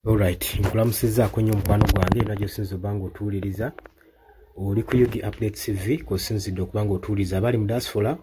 Alright, nkulamusizzaako nnyo mukwano gwange era gy'osinze okuba ng'otuwuliriza. Oli ku Yugi Updates TV kw'osinzidde okuba ng'otuwuliriza abali mu diaspora,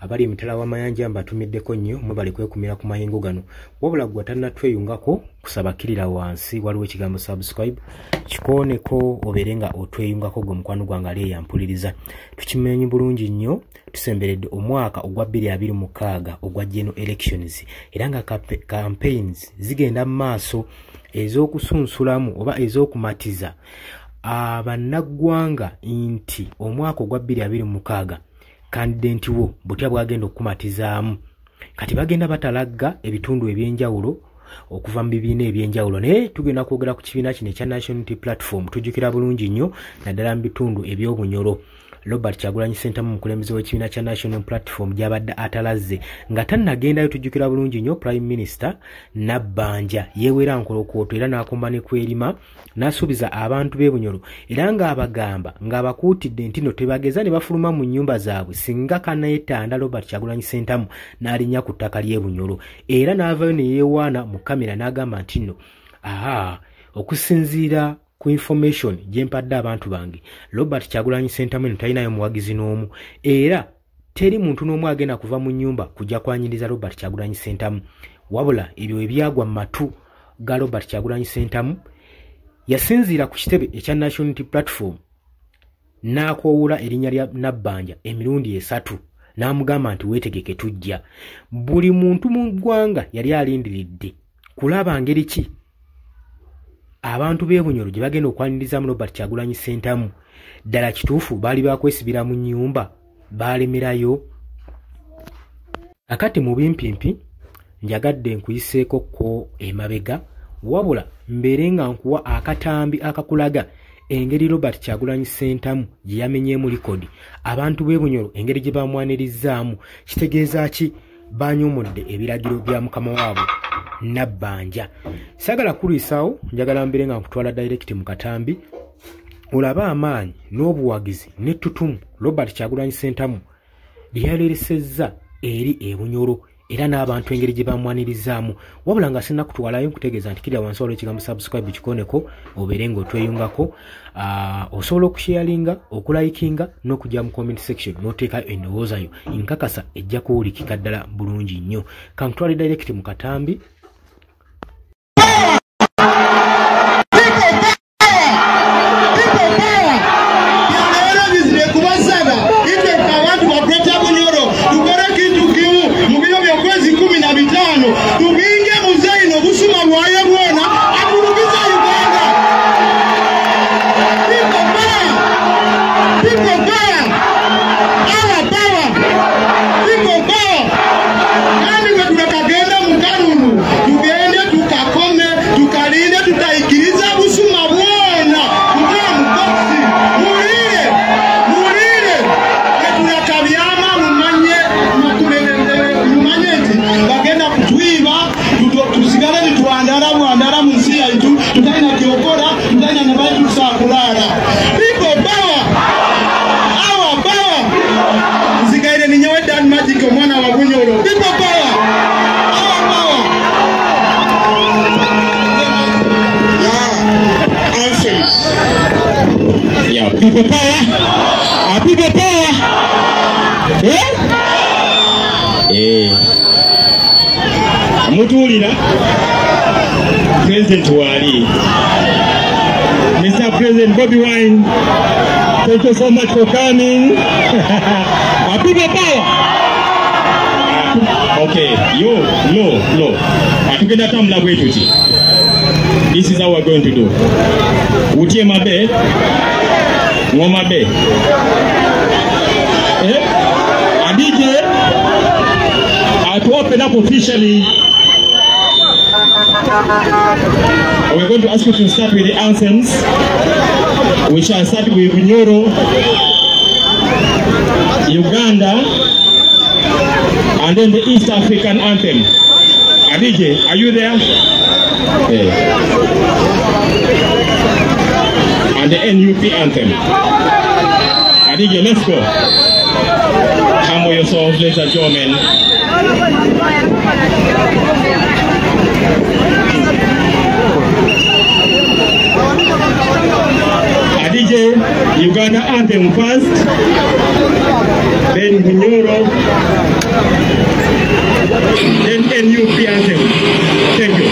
abali emitala w'amayanja mbatumiddeko nnyo mwe bali kwekumira ku mayengo gano. Wabula ggwe tannatweyungako kusaba kirira wansi waliwo ekigambo subscribe kikooneko obeere nga otweyungako gwe mukwano gwange ali eyampuliriza. Tukimenyi bulungi nnyo tusemberedde omwaka ogwa 2026 ogwa general elections era nga campaigns zigenda mu maaso ez'okusunsulamu oba ez'okumatiza abannaggwanga nti omwaka ogwa 2026 kandidenti wo butya bwagenda okumatizaamu. Kati bagenda batalagga ebitundu ebyenjawulo okuva mu bibiina ebyenjawulo, naye tugenda kwogera ku kibiina kino ekya National Unity Platform. Tujjukira bulungi nnyo naddala mu bitundu eby'obunyolo Robert Kyagulanyi Ssentamu omukulembeze w'ekibiina kya National Platform gy'abadde atalazze nga tannagendayo. Tujjukira bulungi nnyo Prime Minister Nabbanja yeewera nkolokooto era n'akomba ne kwerima n'asuubiza abantu b'e Bunyoro era ng'abagamba ng'abakuutidde nti no tebageza ne bafuluma mu nnyumba zaabwe singa kanayetanda Robert Kyagulanyi Ssentamu n'alinnya ku ttaka ly'e Bunyoro, era n'avayo ne yeewaana mu kamera n'agamba nti no okusinziira ku information gyempadde abantu bange Robert Kyagulanyi Ssentamu eno talinayo muwagizi n'omu era teri muntu n'omu agenda kuva mu nnyumba kujja kwanyiriza Robert Kyagulanyi Ssentamu. Wabula ebyo ebyagwa mu matu ga Robert Kyagulanyi Ssentamu yasinziira ku kitebe ekya National Unity Platform n'akoowula erinnya lya Nabbanja emirundi 3 n'amugamba nti weetegeke tujja. Buli muntu mu ggwanga yali alindiridde kulaba ngeri ki abantu b'e Bunyoro gye bagenda okwanirizamu Robert Kyagulanyi Ssentamu. Ddala kituufu baali bakwesibira mu nnyumba baalemerayo? Akati mu bimpimpi njagadde nkuyiseeko ko emabega, wabula mbeere nga nkuwa akatambi akakulaga engeri Robert Kyagulanyi Ssentamu gye yamenyeemu likodi abantu b'e Bunyoro engeri gye bamwanirizzaamu. Kitegeeza ki? Banyoomodde ebiragiro bya mukama waabwe Nabbanja. Sagala kuliisaawo, njagala mbeere nga nkutwala direct mu katambi olaba amaanyi n'obuwagizi n'ettutumu Robert Kyagulanyi Ssentamu lye yaleresezza eri e Bunyoro era n'abantu engeri gye bamwanirizzaamu. Wabula nga sinnakutwalayo nkutegeeza nti kirya wansi waliwo ekigambo subscribe kikoneko obeere ng'otweyungako. Osobola okusharinga, okulayikinga n'okujja mu comment section n'oteekayo endowooza yo. Nkakasa ejja kuwulikika ddala bulungi nnyo. Kankutwale direct mu katambi. People power, people power. Mutulira President Wali, Mr. President Bobby Wine, thank you so much for coming. People power. Okay, no. Atugenda tamula bwetuti. This is how we're going to do. Utie mabe. Womabe. Adije, to open up officially, we're going to ask you to start with the anthems. We shall start with Bunyoro, Uganda, and then the East African anthem. Adije, are you there? And the NUP anthem. Adije, let's go. Humble yourselves, ladies and gentlemen. anthem first, then Bunyoro, then NUP anthem. Thank you.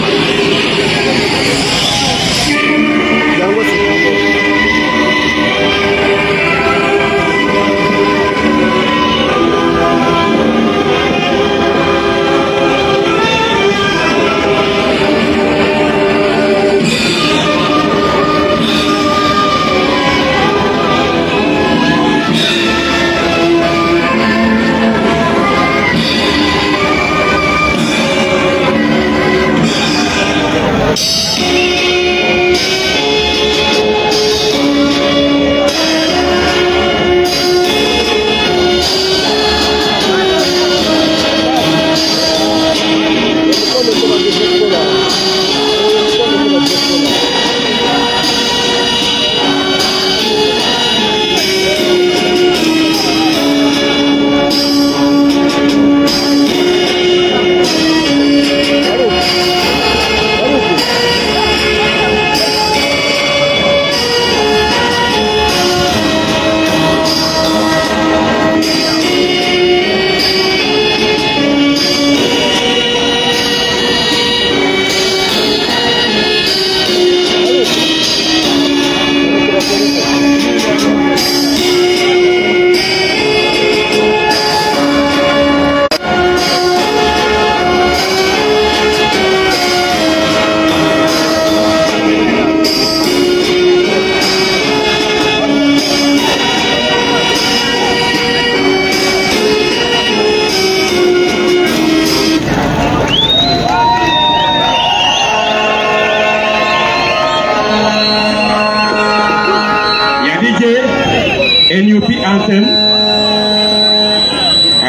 NUP anthem.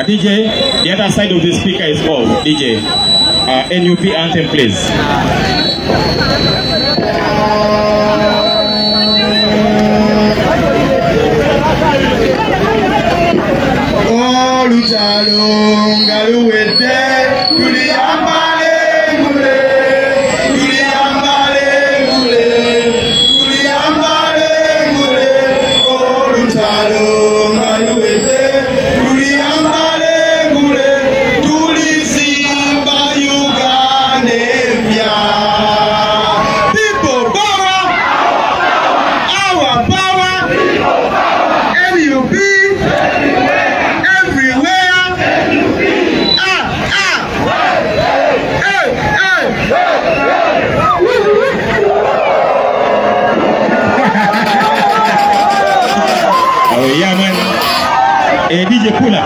DJ, the other side of the speaker is off. DJ, NUP anthem, please. Oh, Lutalo, Galuete, Juliambale, Gule, Juliambale, Gule, Juliambale, Gule, oh, Lutalo, Galuete, Juliambale, Gule, Tulisimba, Ugandevia. People power, our power, NUP. Yeah, man. DJ Pula.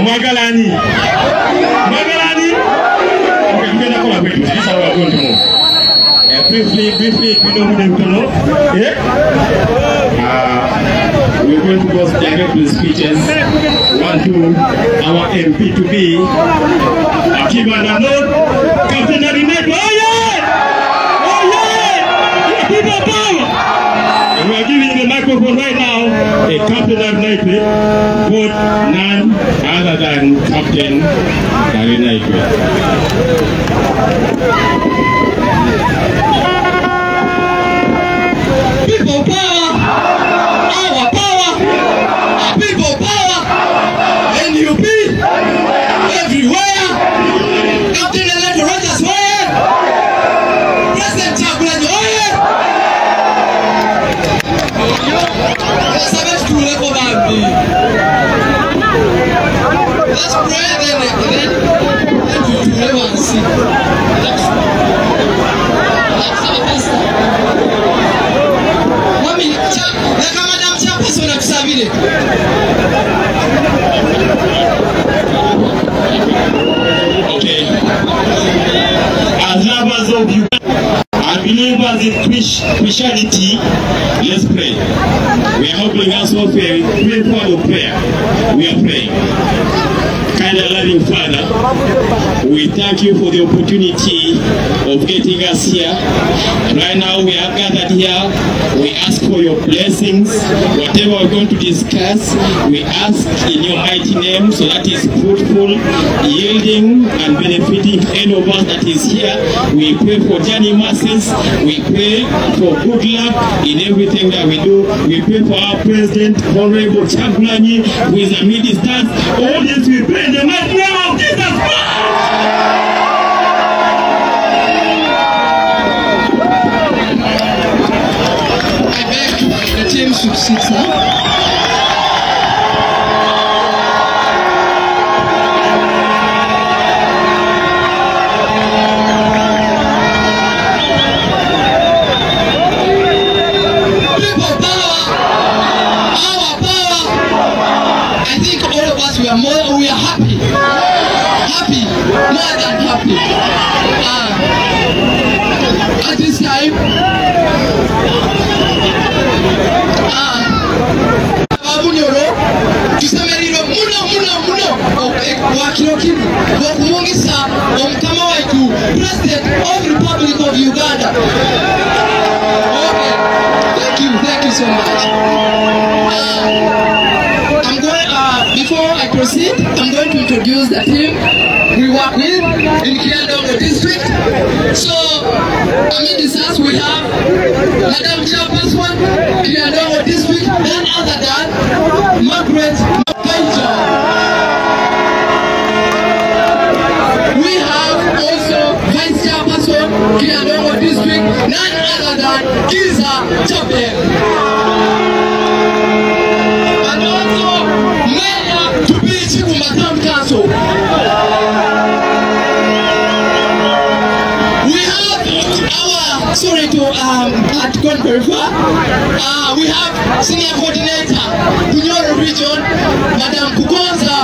Magalani. Magalani. Okay, we're going to collaborate. This is how we're going to move. Briefly, we don't need to know. Yeah? We're going to go direct with speeches. Want to our MP to be Akiba Nano, Captain Adinate. Oh yeah! Oh yeah! People power! And we are giving the microphone right now a Captain Adinate, but none other than Captain Adinate. People power, our power, people power, NUP, everywhere, Captain Elect Rogers, where? President Chaplain, where? Let's pray, then we pray and see. That's our pastor. Mami, leka madam chairperson akusabire. Okay. As lovers of you, as believers in Christianity, let's pray. We are opening us for prayer. Pray for the prayer. We are praying. kind and loving Father, we thank you for the opportunity of getting us here. Right now we are gathered here. We ask for your blessings. Whatever we're going to discuss, we ask in your mighty name, so that is fruitful, yielding and benefiting any of us that is here. We pray for journey masses. We pray for good luck in everything that we do. We pray for our President, Honorable Chagulanyi, who is a minister. All this we pray in the mighty name of Jesus Christ. I beg the team should sit now. We are happy, more than happy. At this time, Abunyoro, tusemeriro muno wakirokini wakumungisa omukama waitu President of the Republic of Uganda. Okay, thank you so much. Before I proceed, I'm going to introduce the team we work with in Kiandongo district. So, this house we have Madam Chairperson, Kiandongo district, none other than Margaret Kaija. We have also Vice Chairperson, Kiandongo district, none other than Giza Chapel. Council. We have sorry to at Conference. We have senior coordinator Bunyoro region, Madam Kukonza,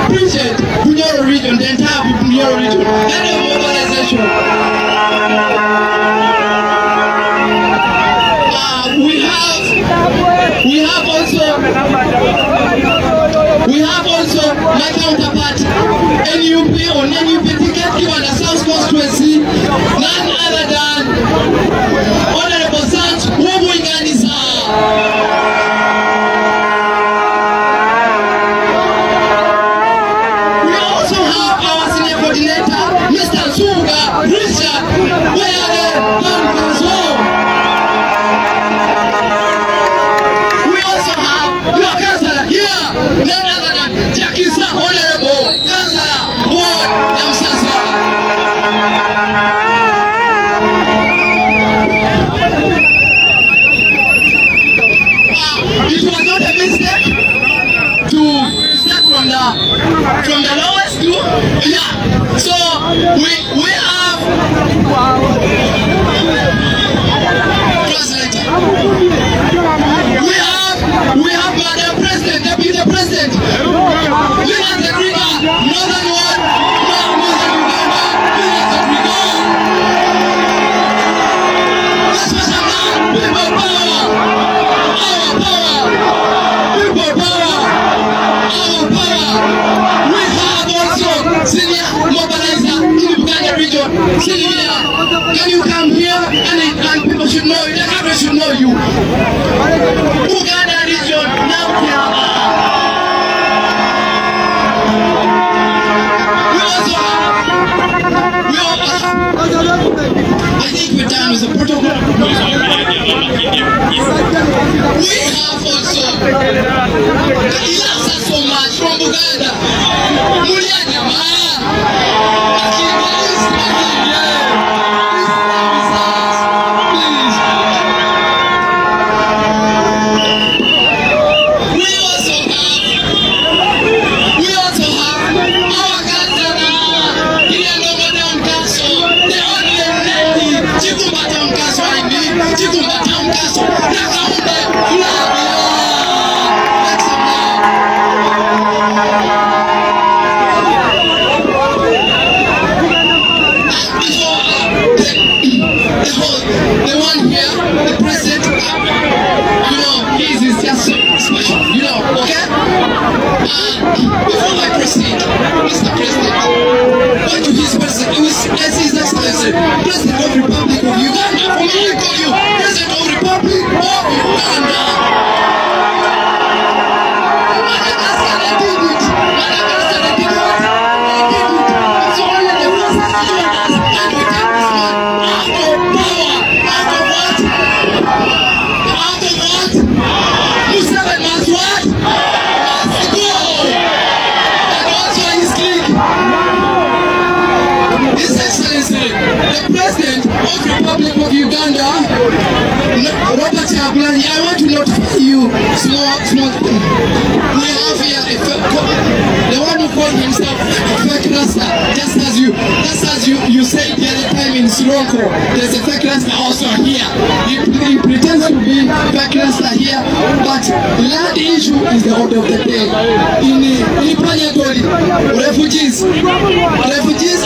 Bridget, Bunyoro region, the entire Bunyoro region, head of mobilization. We have also my counterpart, NUP or NUP ticket given the South Constituency, none other than Honorable Sanch Wobuinganisa. We also have our senior coordinator, Mr. Suga Richard, where the bank is home. We also have your councillor here, none other than Jakisa Honorable Councillor Ward Yamsasa. It was not a mistake to start from the lowest to so we have translator. We have Madam President, Deputy President, Lina Zedriga, Northern Ward, Northern Uganda, Lina Zedriga. Special man, people power, our power, people power, our power. We have also senior mobilizer in the Uganda region, Sylvia. Can you come here and people should know you, the country should know you. Uganda region, now I think we're done with the protocol. We have also he loves us so much from Uganda. President of the Republic of Uganda. For me, I call you President of the Republic of Uganda. Madagascar, they did it. Madagascar, they did what? They did it. So only the forces join us and we take this man out of power. Out of what? Out of what? Museveni must what? Must go. And also his clique. His Excellency, the President of the Republic of Uganda, Robert Kyagulanyi, I want to notify you small thing. We have here the one who called himself a fake rasta, just as you said the other time in Siroko, there's a fake rasta also here. He pretends to be fake rasta here, but land issue is the order of the day. In Panyatoli, refugees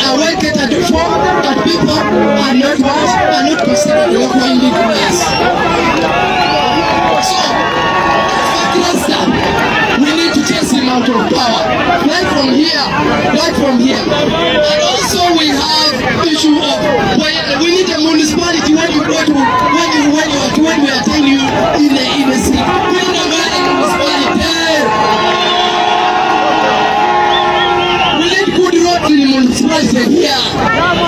are well catered for, but people are not considered local indigenous. So, we need to chase him out of power, right from here. And also we have issue of we need a municipality when you go to when we attend you in a city. We need a municipality. We need good roads in the municipality here.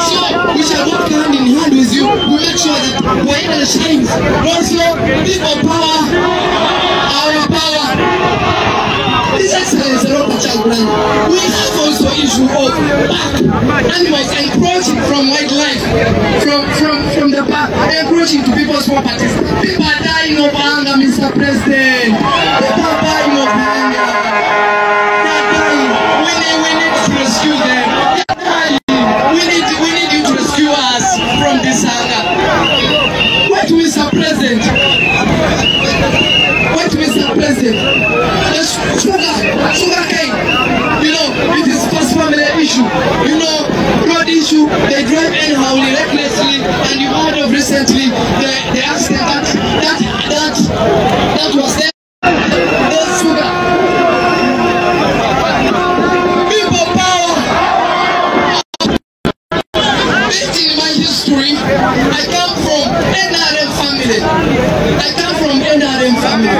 So we shall work hand in hand with you. We make sure that Wayne shines. Also, people power, our power. His Excellency Robert Kyagulanyi, we have also issue of animals encroaching from wildlife, from the park, encroaching to people's properties. People are dying of hunger, Mr. President. People are dying of hunger. They are dying. We need to rescue them. They are dying. We need you to rescue us from this hunger. Wait, Mr. President. Wait, Mr. President. Sugar cane, it is first family issue, road issue, they drive anyhow recklessly, and you heard of recently the accident that was there. That's sugar. People power. Based in my history, I come from NRM family. NRM family.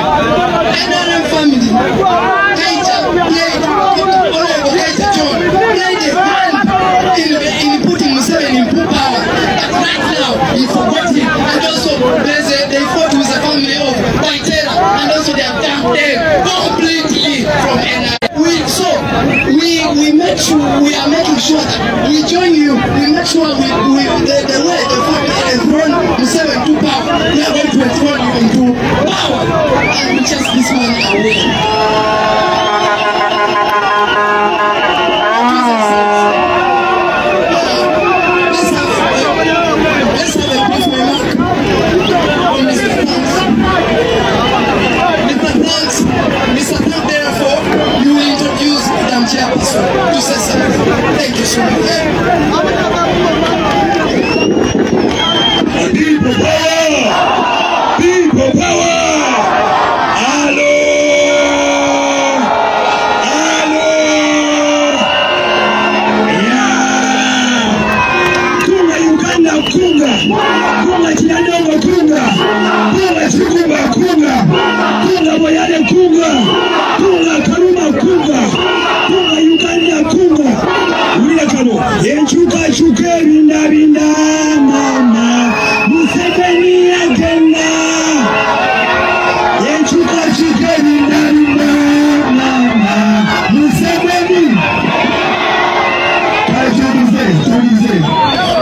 In putting Museveni in power, but right now he forgot him, and also they fought with the family of Waitera, and also they have done them completely from NRM. We make sure we are making sure that we join you. We make sure the way the family enthroned Museveni to power, we are going to enthrone you into power, and we chase this man away. To say something. Thank you so much. People power! People power! Hello! Yeah! Kunga Uganda, kunga Kinadongo, kunga Chikuba, kunga Boyale, kunga Karuma, kunga Uganda, kunga Wilakano, Enchuka, binda, mama, Museveni agenda. Enchuka, binda, mama, Museveni.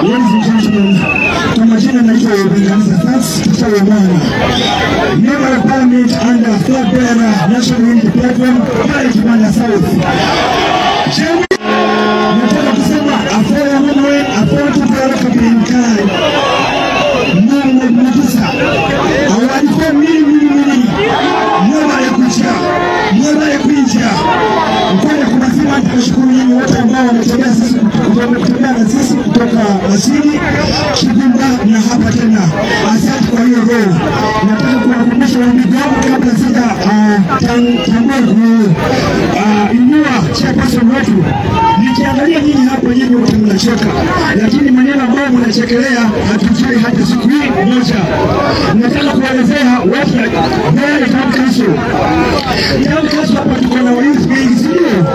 Ladies and gentlemen, Tomajina naitwa Yobenganiza Fats, Tutawe Mwana. Member of Parliament under Third Bearer, National Unity Platform, Pale Kimana South. Nataka kusema afora mwe, afora tutaraka binkari. Mwana mnatusa. Awalikuwa mili. Mwana ya kuinja. Mkwaya kunasema tukashukuru nyinyi wote ambao wametembea na sisi kutoka Masini, Chibumba na hapa tena. Asante kwa hiyo roho. Nataka kuwakumbusha wandugu kabla sija inua chairperson wetu. Nikiangalia nyinyi hapa nyinyi wote mnachoka. Lakini maneno ambayo ambao mnachekelea hatujui hata siku moja. Nataka kuelezea watu wa Town Council. Town Council hapa tuko na waizi wengi, sio?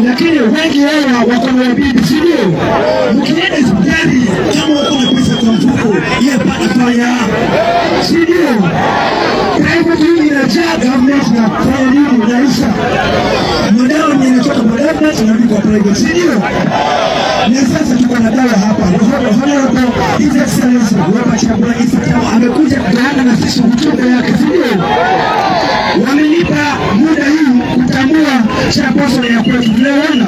Lakini wengi wao wako na bibi, sio? Mkienda hospitali kama uko na pesa kwa mfuko, yeye pata fanya, sio? Private inajaa, government na fanya nini unaisha. Madawa yanatoka Moderna tunarudi kwa private, sio? Na sasa tuko na dawa hapa. Ndio hapo His Excellency Robert Chagulanyi Ssentamu amekuja kugawana na sisi ujumbe yake, sio? Wamenipa muda hii kutambua chaposo ya kwetu tunaona,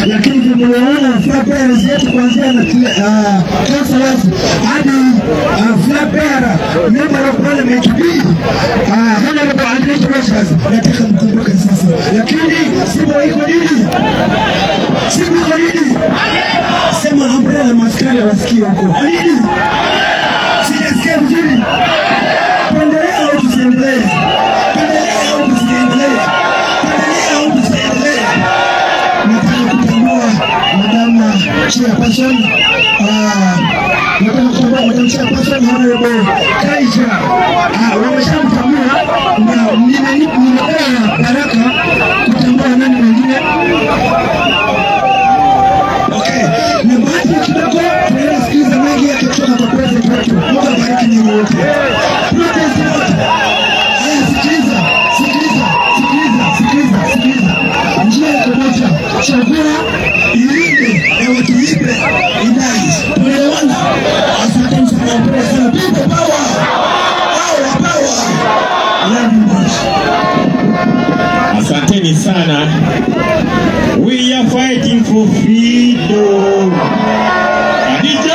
lakini tumeona flag bearers yetu kuanzia na councillors hadi flag bearer member of parliament honorable Andrew Rogers. Nataka mkumbuke sasa, lakini simu iko nini? Sema umbrella maskari wasikie huko nini? Sijasikia vizuri. Pendelea au tusiendelee? Nataka kutambua Madam Chairperson, Honorable Kaija. Wameshamtambua na nimepewa baraka kutambua nani mwingine. Okay, na baadhi kidogo tunaenda sikiliza mengi yake kutoka kwa president wetu. Mungu abariki nyinyi wote. Protest wote. Sikiliza. Njia ya kumoja, chakula, ilinde, na watu lipe, inais. Tunaelewana? Asante sana, sana. People power! Power! Love you much. Asanteni sana. We are fighting for freedom. DJ!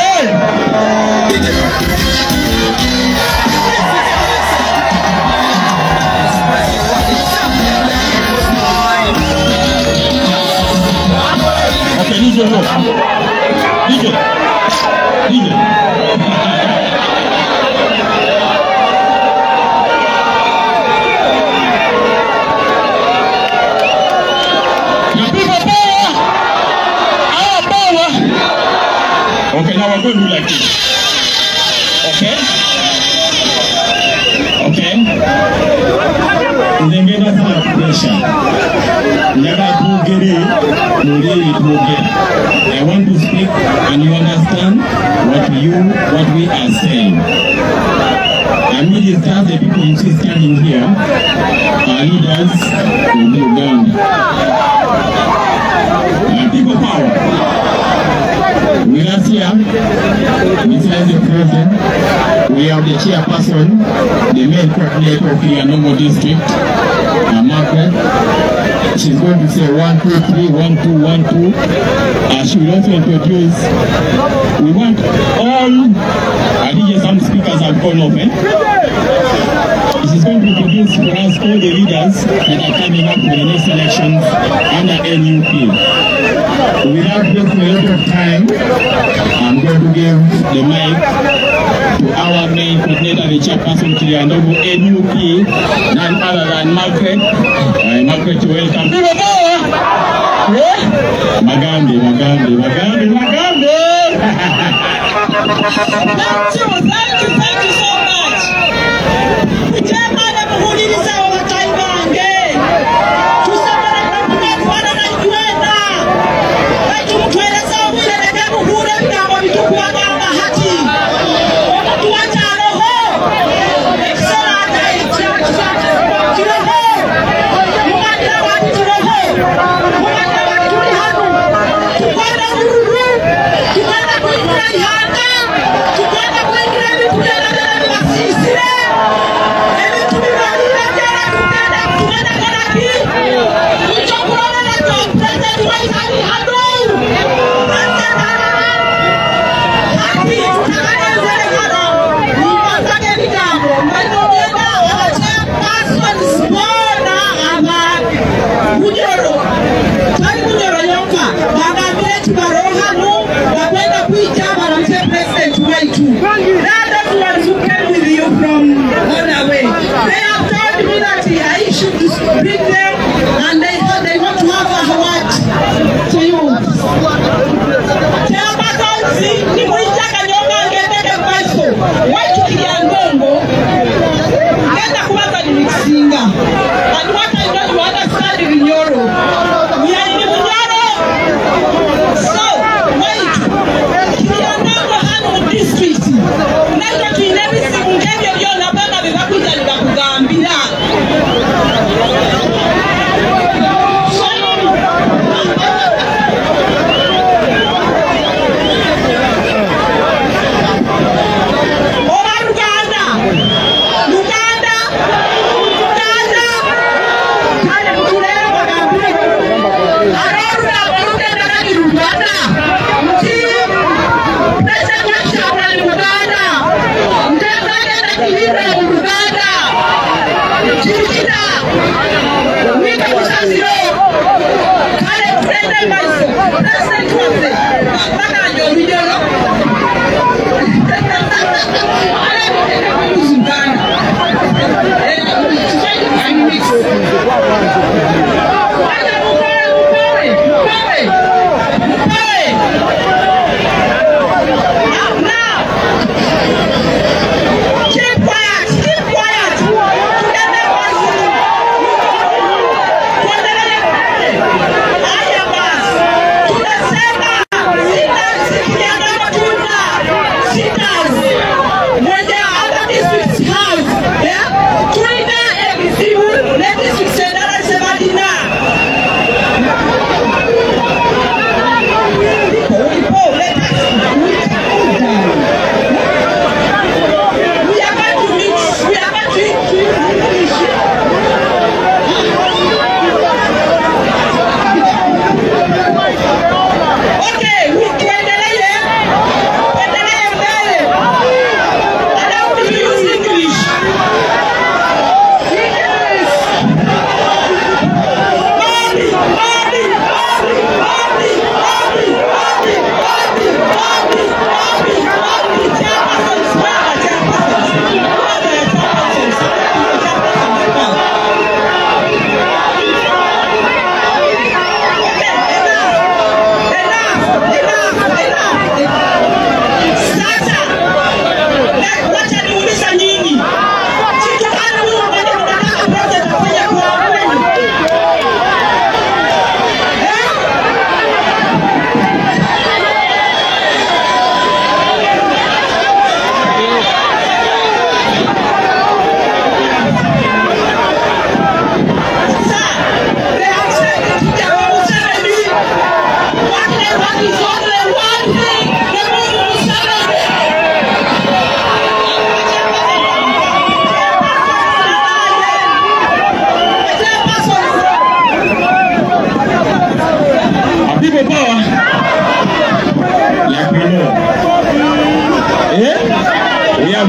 Okay, DJ, no. DJ. Okay, now we're going to do like this. Okay. Ningenda sana pressure. I want to speak and you understand what we are saying. And we discuss the people you see standing here are leaders of Uganda. People power. We are here, besides the president, we have the chairperson, the main coordinator of the Anomo district, Margaret. She's going to say 1, 2, 3, 1, 2, 1, 2. She will also introduce, we want all, I think some speakers have gone off, She's going to introduce for us all the leaders that are coming up for the next elections under NUP. Without wasting a lot of time, I'm going to give the mic to our main coordinator, the chairperson to the Anomo NUP, none other than Margaret. Margaret, welcome. Magambe. Thank you so much. Tukwenda kuingia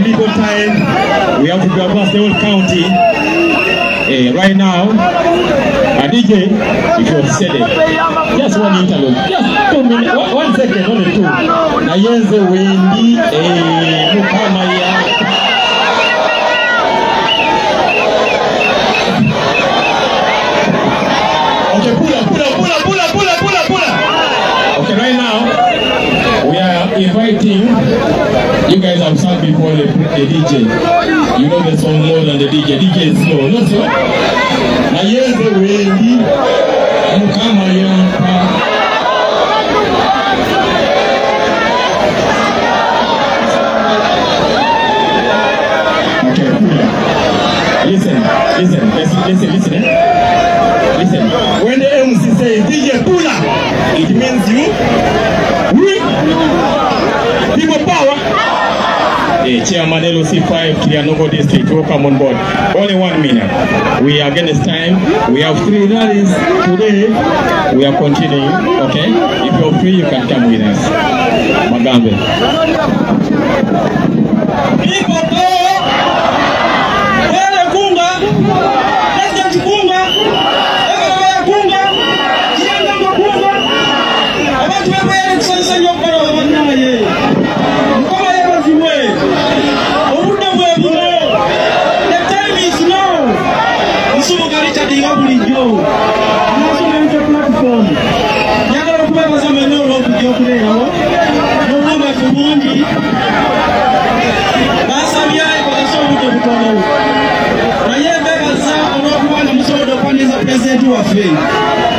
little time. We have to go across the whole county. Right now, DJ, if you're steady, just one interlude, just 2 minutes, 1 second, only 2. Nayenze Wendy, Mukamaya. Okay, pull up. Okay, right now, we are inviting, you guys have sung before the DJ. You know the song more than the DJ. DJ is slow, not so? Nayenze Wendy, Mukamaya. Okay, pull up. Listen. Listen, when the MC says DJ Pula, it means you, we, people power. Chairman LOC5, Kirianongo District, welcome on board. Only 1 minute. We are against time. We have 3 rallies today. We are continuing, okay? If you're free, you can come with us. Magambe. People power. Hele Kunga. President Kunga.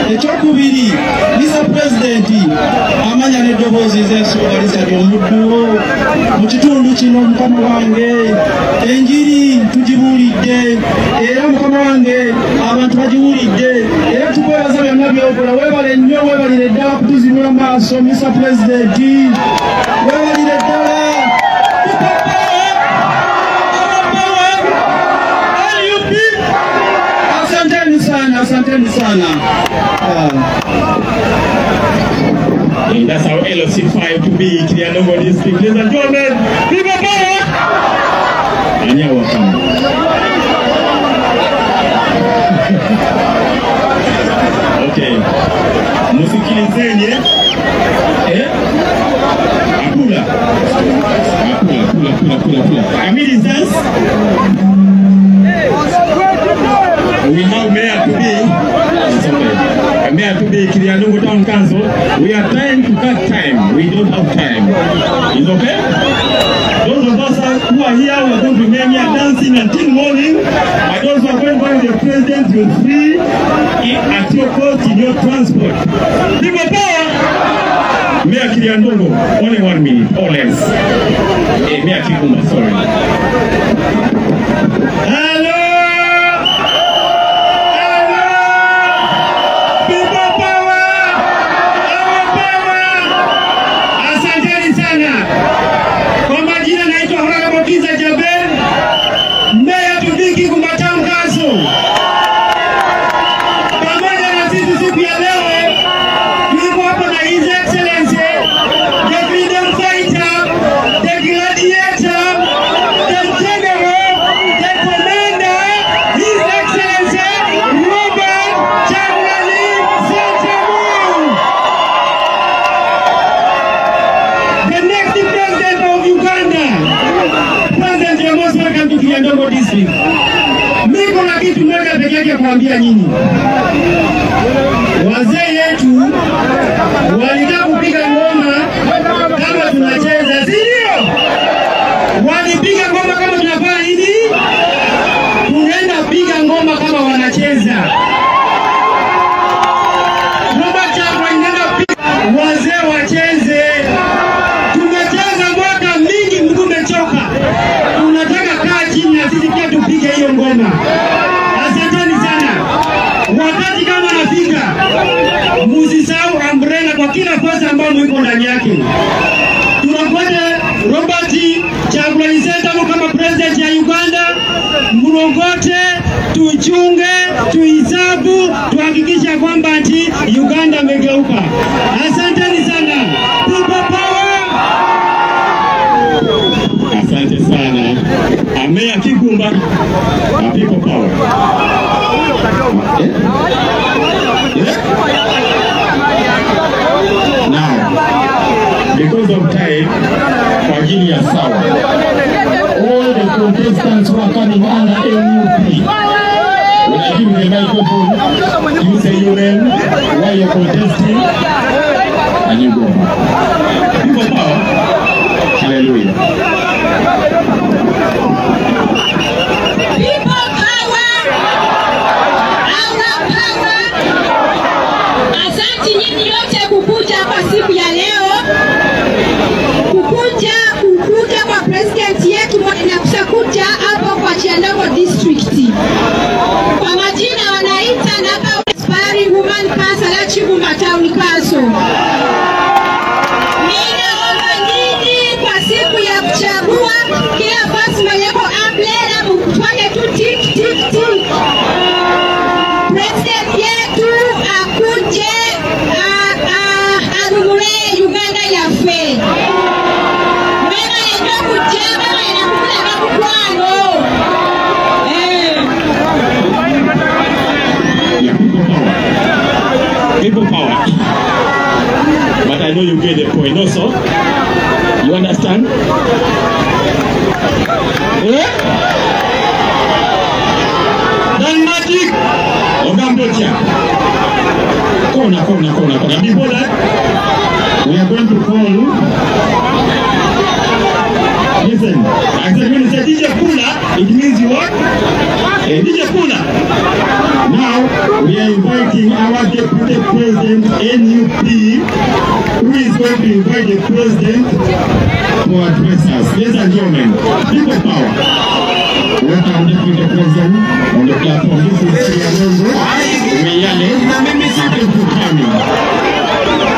Ekokubiri Mr. President amanya ne dobozi z'ensonga ly'omudduwo mu kitundu kino mukama wange enjiri tugibulidde era mukama wange abantu bagiwulidde era tukwebaza byonna byokola weebale nnyo weebalire ddala kutuzimula maaso Mr. President weebalire ddala asanteni sana. That's our LOC5 to be Kirianongo District. Ladies and gentlemen, people power! And you're welcome. Okay. Musikilizeni, Apula. Amidizans. We have Mayor to be Kirianongo Town Council. We are trying to cut time. We don't have time. Is okay? Those of us who are here, we are going to remain here dancing until morning. And those who are going to the president, you're free at your cost in your transport. People power! Mayor Kirianongo, only 1 minute or less. Mayor Kikuma, sorry. Hello! Miko na kitu moja pekee yake kuambia nyinyi. Wazee yetu walitaka kupiga ngoma kama tunacheza, si ndio? Walipiga ngoma kama tunafanya hivi. Tunaenda piga ngoma kama wanacheza. Ngoma chapa inaenda piga. Wazee wacheze. Tumecheza mwaka mingi mtu umechoka. Tunataka kaa chini na sisi pia tupige hiyo ngoma. Asanteni sana. Wakati kama nafika, msisahau umbrella kwa kila fasi ambayo mko ndani yake. Tunakwenda Robert Kyagulanyi Ssentamu kama president ya Uganda. Mrongote, tuchunge, tuhisabu, tuhakikisha kwamba ati Uganda imegeuka. Asanteni sana. People power. Asante sana. People power. Now, because of time, kwa ajili ya sawa, all the contestants who are coming under NUP, when I give the microphone, you say your name, why you're contesting, and you go back. People power. Hallelujah. People power. Our power. Asante nyinyi yote kukuja hapa siku ya leo. Kukuja kwa president yetu na kusakuja hapo kwa Chiandongo district. Kwa majina wanaita naka aspiring woman council la Chibumba town council. Ninaomba nyinyi kwa siku ya kuchagua kila basi mwenyeko amblena mfanye tu tik tik tik. President yetu akuje anumule Uganda ya fe. Mena yenyo kujema na inakule makukwano. People power. But I know you get the point also. You understand? Magic. Ogambotia. Kona. Before that, we are going to call. Listen, I said when you say DJ Pula, it means you what? DJ Pula. Now, we are inviting our Deputy President, NUP, who is going to invite the President to address us. Ladies and gentlemen, people power. Welcome Deputy President on the platform. This is Chiandongo. Thank you for coming.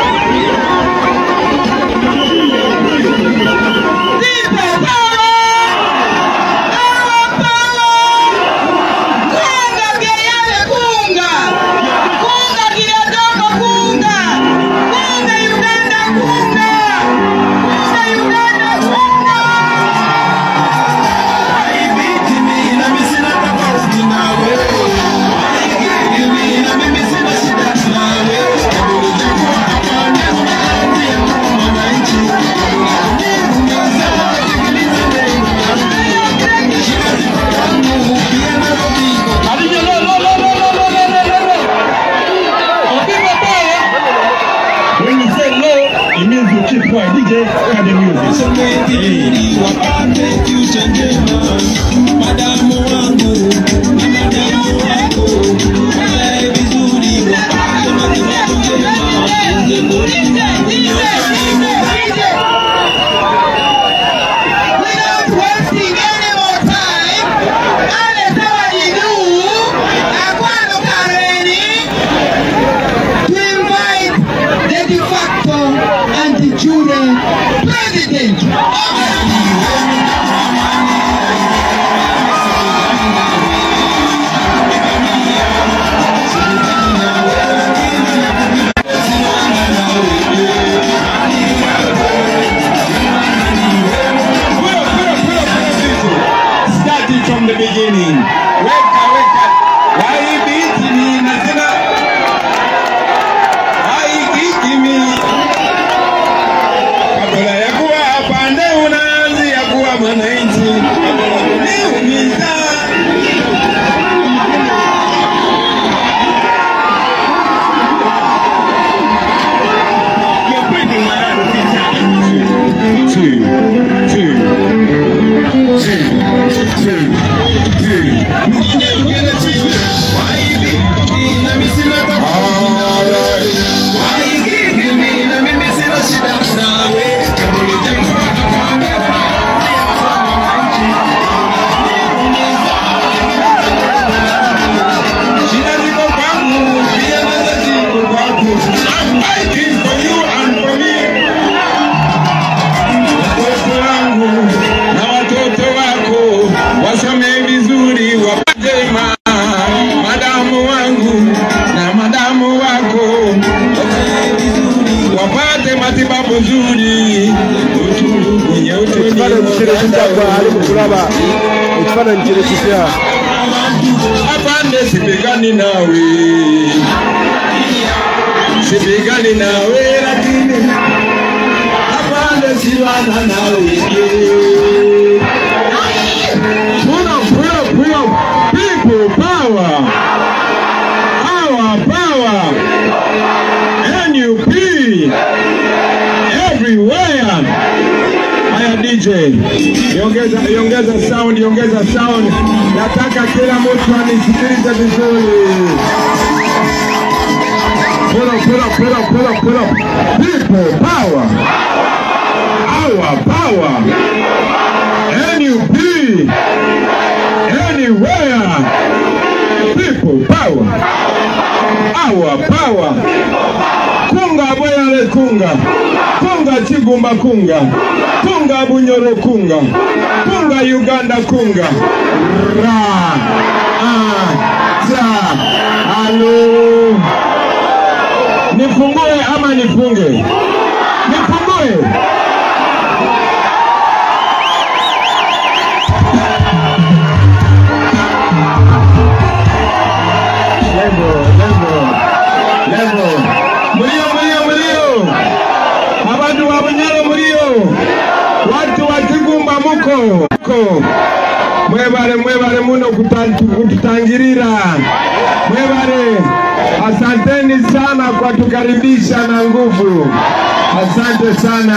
DJ, cut the music. Without wasting any more time, to invite the de facto and the jure president. matibabu nzuri, kwenye utoni. Apande sipigani nawe, sipigani nawe, lakini apande siwana nawe. People power, our power, NUP, everywhere. Haya DJ, yongeza sound, nataka kila mtu anisikilize vizuri. Pull up. People power, our power, NUP, anywhere. People power, our power. Kunga boyale kunga Chigumba kunga Bunyoro kunga Uganda kunga ra za alo. Nifungue ama nifunge? Nifungue. Level. Mulio. Abadu wabunyalo mulio. Watu wa Kigumba muko. Mwebale muno kututangirira. Mwebale. Asanteni sana kwa tukaribisha na nguvu. Asante sana.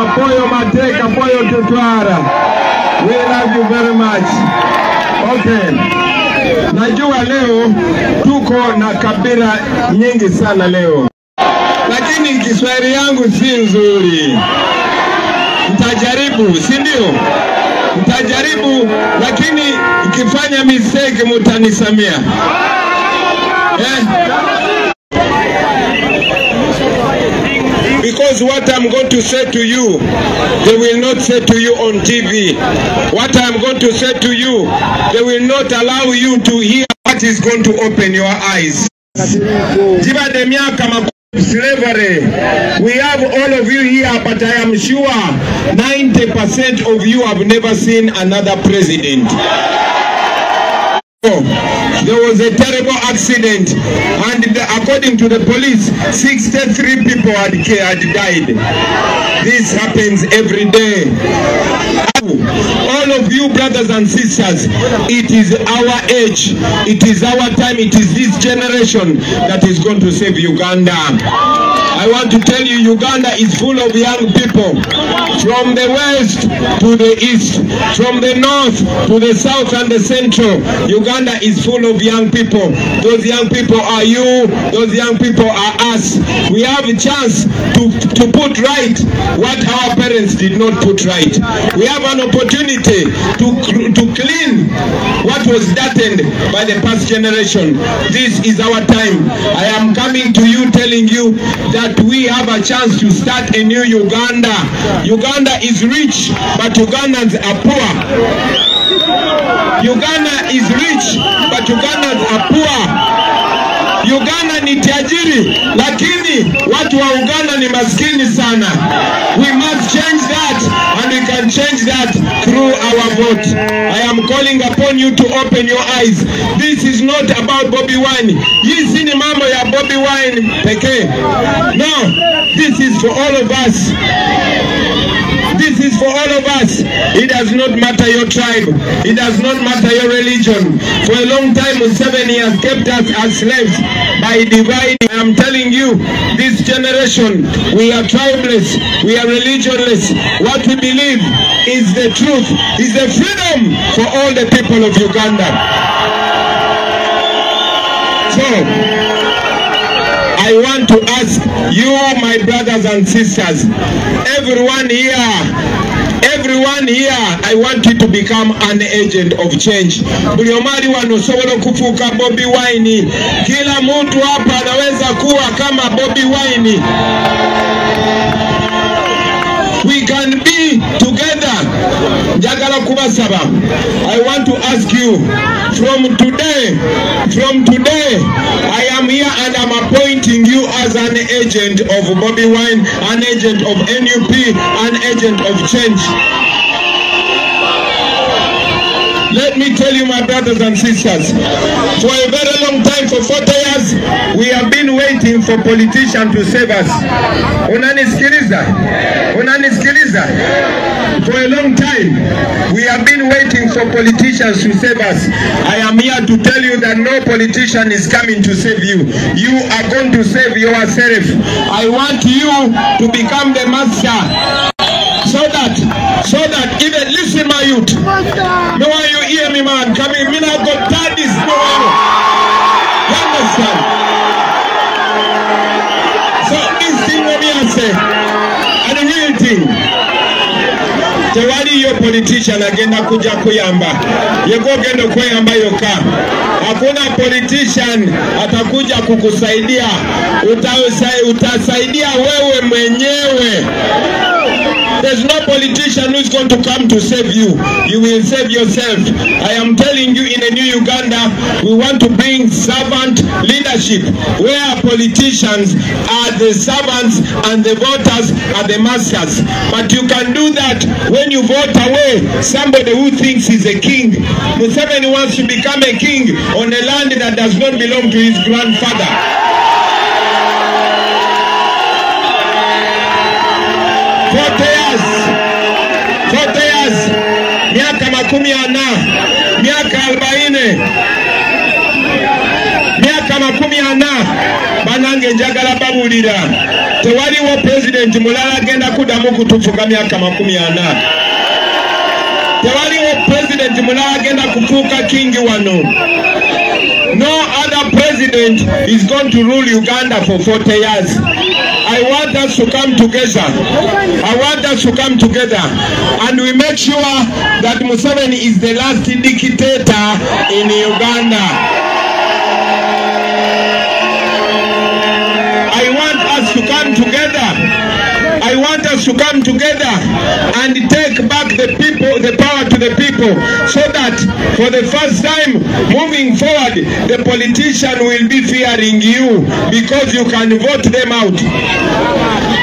Apoyo Mateka, apoyo Tutwara. We love you very much. Okay. Najua leo tuko na kabila nyingi sana leo, lakini Kiswahili yangu si nzuri. Mtajaribu, si ndio? Mtajaribu, lakini ikifanya mistake mutanisamia. Because what I'm going to say to you, they will not say to you on TV. What I'm going to say to you, they will not allow you to hear what is going to open your eyes. Jiba de miaka slavery. We have all of you here, but I am sure 90% of you have never seen another president. There was a terrible accident, and according to the police, 63 people had died. This happens every day. All of you brothers and sisters, it is our age, it is our time, it is this generation that is going to save Uganda. I want to tell you, Uganda is full of young people, from the west to the east, from the north to the south and the central. Uganda is full of young people. Those young people are you, those young people are us. We have a chance to put right what our parents did not put right. We have an opportunity to clean what was dirtied by the past generation. This is our time. I am coming to you telling you that we have a chance to start a new Uganda. Uganda is rich, but Ugandans are poor. Uganda is rich, but Ugandans are poor. Uganda ni tajiri, lakini watu wa Uganda ni maskini sana. We must change that, and we can change that through our vote. I am calling upon you to open your eyes. This is not about Bobi Wine. Hii si ni mambo ya Bobi Wine pekee. No, this is for all of us. This is for all of us. It does not matter your tribe. It does not matter your religion. For a long time, 7 years kept us as slaves by dividing. I am telling you, this generation, we are tribeless, we are religionless. What we believe is the truth, is the freedom for all the people of Uganda. So, I want to ask you, my brothers and sisters, everyone here, I want you to become an agent of change. Buliomari wanosobola kufuka Bobi Wine. Kila mtu hapa anaweza kuwa kama Bobi Wine. We can be together. njagala kubasaba, I want to ask you, from today, I am here and I'm appointing you as an agent of Bobby Wine, an agent of NUP, an agent of change. Let me tell you, my brothers and sisters, for a very long time, for 40 years, we have been waiting for politicians to save us. Unanisikiliza? Unanisikiliza? For a long time, we have been waiting for politicians to save us. I am here to tell you that no politician is coming to save you. You are going to save yourself. I want you to become the master. So that even listen, my youth. No one you hear me, man. Come in, me not got that this no one. You understand? So this thing what me I say, and the real thing. Tewali yo politician agenda kuja kuyamba. Yego gendo kuyamba yoka. Hakuna politician atakuja kukusaidia. Utasaidia wewe mwenyewe. There's no politician who's going to come to save you. You will save yourself. I am telling you, in a new Uganda, we want to bring servant leadership, where politicians are the servants and the voters are the masters. But you can do that when you vote away somebody who thinks he's a king. Museveni wants to become a king on a land that does not belong to his grandfather. 40 years, miaka 40, miaka 40, miaka 40, banange njagala babulira. Tewaliwo president mulala agenda kudamu kutufuka miaka 40. Tewaliwo president mulala agenda kufuka kingi wano. No other president is going to rule Uganda for 40 years. I want us to come together. I want us to come together and we make sure that Museveni is the last dictator in Uganda. I want us to come together. I want us to come together and take back the people, the power to the people, so that for the first time moving forward, the politician will be fearing you because you can vote them out.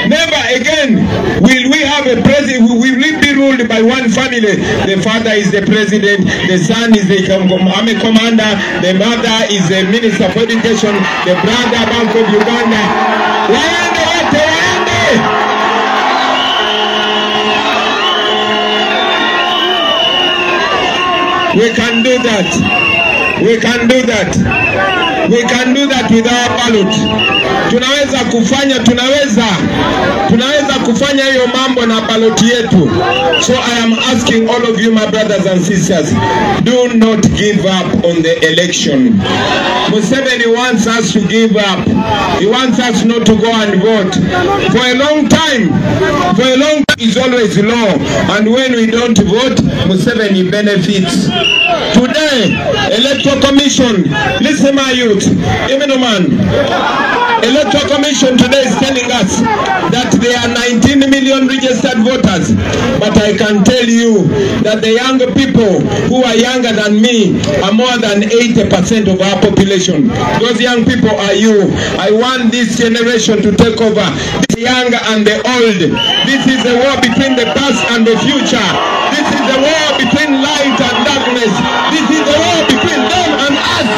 Never again will we have a president, will we be ruled by one family. The father is the president, the son is the army commander, the mother is the minister of education, the brother Bank of Uganda. We can do that. We can do that. We can do that with our ballot. Tunaweza kufanya hiyo mambo na ballot yetu. So I am asking all of you, my brothers and sisters, do not give up on the election. Museveni wants us to give up. He wants us not to go and vote. For a long time is always low, and when we don't vote, Museveni benefits. Today, Electoral Commission, listen my youth, even a man, Electoral Commission today is telling us that there are 19 million registered voters, but I can tell you that the younger people who are younger than me are more than 80% of our population. Those young people are you. I want this generation to take over, the young and the old. This is a war between the past and the future. This is a war between light and darkness. This is a war between them and us.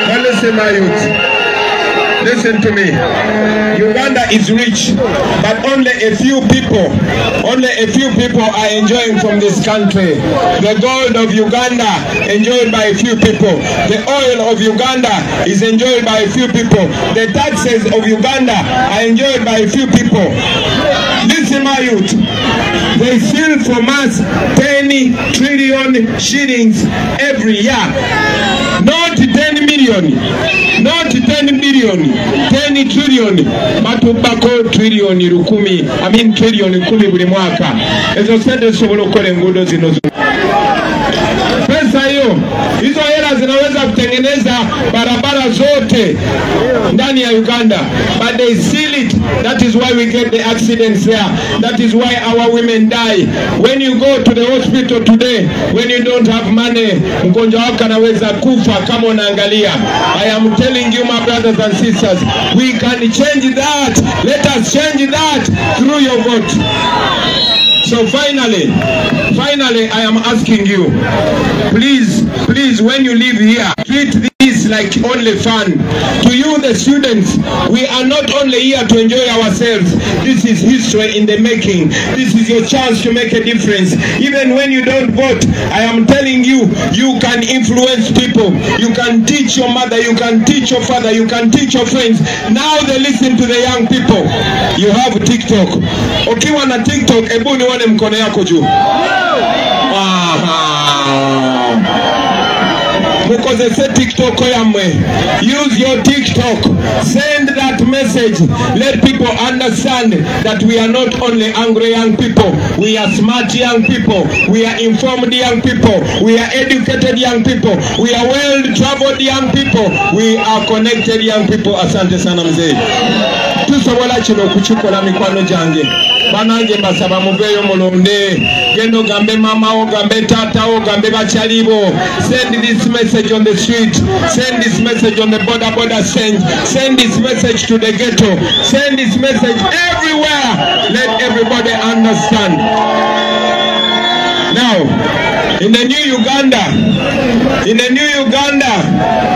Now listen, my youth. Listen to me. Uganda is rich, but only a few people are enjoying from this country. The gold of Uganda enjoyed by a few people. The oil of Uganda is enjoyed by a few people. The taxes of Uganda are enjoyed by a few people. Listen, my youth. They steal from us 10 trillion shillings every year. Not 10 million. Not 10 billion. 10 trillion. Matubako trillion rukumi. I mean trillion kumi buli mwaka. Ezo sente sobolo kole ngudo zinozo. Pesa hiyo, hizo hela zinaweza kutengeneza barabara barabara zote ndani ya Uganda, but they seal it. That is why we get the accidents there. That is why our women die. When you go to the hospital today, when you don't have money, mgonjwa wako anaweza kufa kama unaangalia. I am telling you, my brothers and sisters, we can change that. Let us change that through your vote. So finally, I am asking you, please, when you leave here, treat this like only fun. To you, the students, we are not only here to enjoy ourselves. This is history in the making. This is your chance to make a difference. Even when you don't vote, I am telling you, you can influence people. You can teach your mother, you can teach your father, you can teach your friends. Now they listen to the young people. You have TikTok. Ukiwa na TikTok, ebu nione mkono yako juu. Because they say TikTok yamwe. Use your TikTok. Send that message. Let people understand that we are not only angry young people. We are smart young people. We are informed young people. We are educated young people. We are well-traveled young people. We are connected young people. Asante sana mzee. Tusobola kino kuchikola mikwano jange. Banange mbasaba muveyo mulonde. Gendo gambe mama o gambe tata o gambe bachalibo. Send this message on the street. Send this message on the border stand. Send this message to the ghetto. Send this message everywhere. Let everybody understand. Now, in the new Uganda,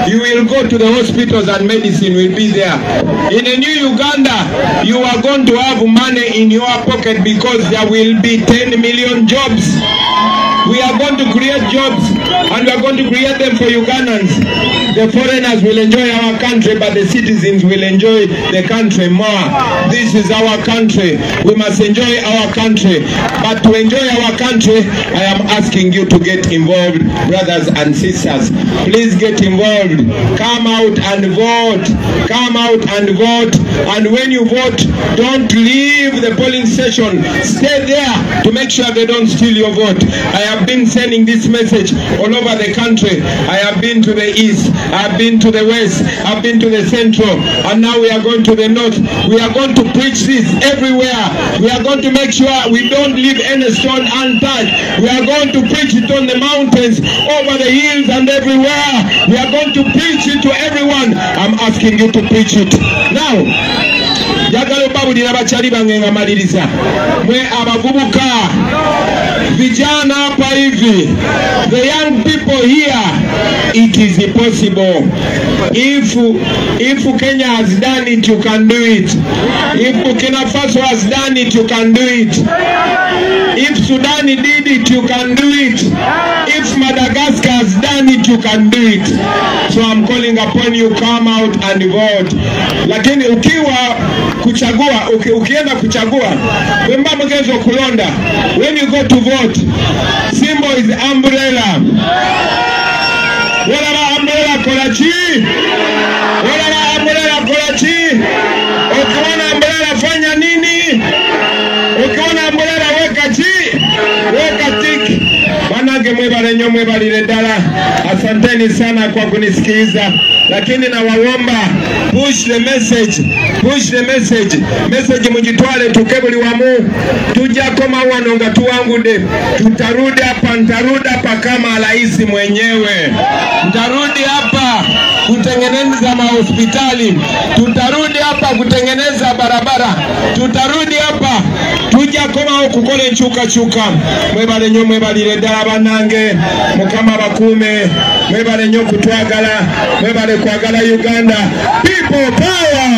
you will go to the hospitals and medicine will be there. In the new Uganda, you are going to have money in your pocket because there will be 10 million jobs. We are going to create jobs and we are going to create them for Ugandans. The foreigners will enjoy our country, but the citizens will enjoy the country more. This is our country. We must enjoy our country. But to enjoy our country, I am asking you to get involved, brothers and sisters. Please get involved. Come out and vote. Come out and vote. And when you vote, don't leave the polling station. Stay there to make sure they don't steal your vote. I have been sending this message all over the country. I have been to the east, I have been to the west, I have been to the central, and now we are going to the north. We are going to preach this everywhere. We are going to make sure we don't leave any stone untouched. We are going to preach it on the mountains, over the hills and everywhere. We are going to preach it to everyone. I'm asking you to preach it. Now, yagalo babu dinabachari bangenga maliriza. Mwe abavubuka vijana hapa hivi, the young people here, it is possible. If Kenya has done it, you can do it. If Burkina Faso has done it, you can do it. If Sudan did it, you can do it. If Madagascar has done it, you can do it. So I'm calling upon you, come out and vote. Lakini ukiwa kuchagua, ukienda kuchagua, wemba mgezo kulonda, when you go to vote, symbol is umbrella. What about umbrella kolachi? What about umbrella kolachi? Ukiona umbrella fanya nini? Ukiona umbrella weka chi? Weka tiki. Wanage mwebale nyomwe balile dala. Asanteni sana kwa kunisikiza. Lakini na waomba, push the message. Message mjitwale tukebuli wamu. Tuja koma wanonga tuangude. Tutarudi hapa kama raisi mwenyewe. Tutarudi hapa kutengeneza mahospitali. Tutarudi hapa kutengeneza barabara. Tutarudi hapa tuja koma kukole chuka. Mwebale nyo mwebale dala banange. Mukama bakume. Mwebale nyo kutwagala. Mwebale kwagala Uganda. People power!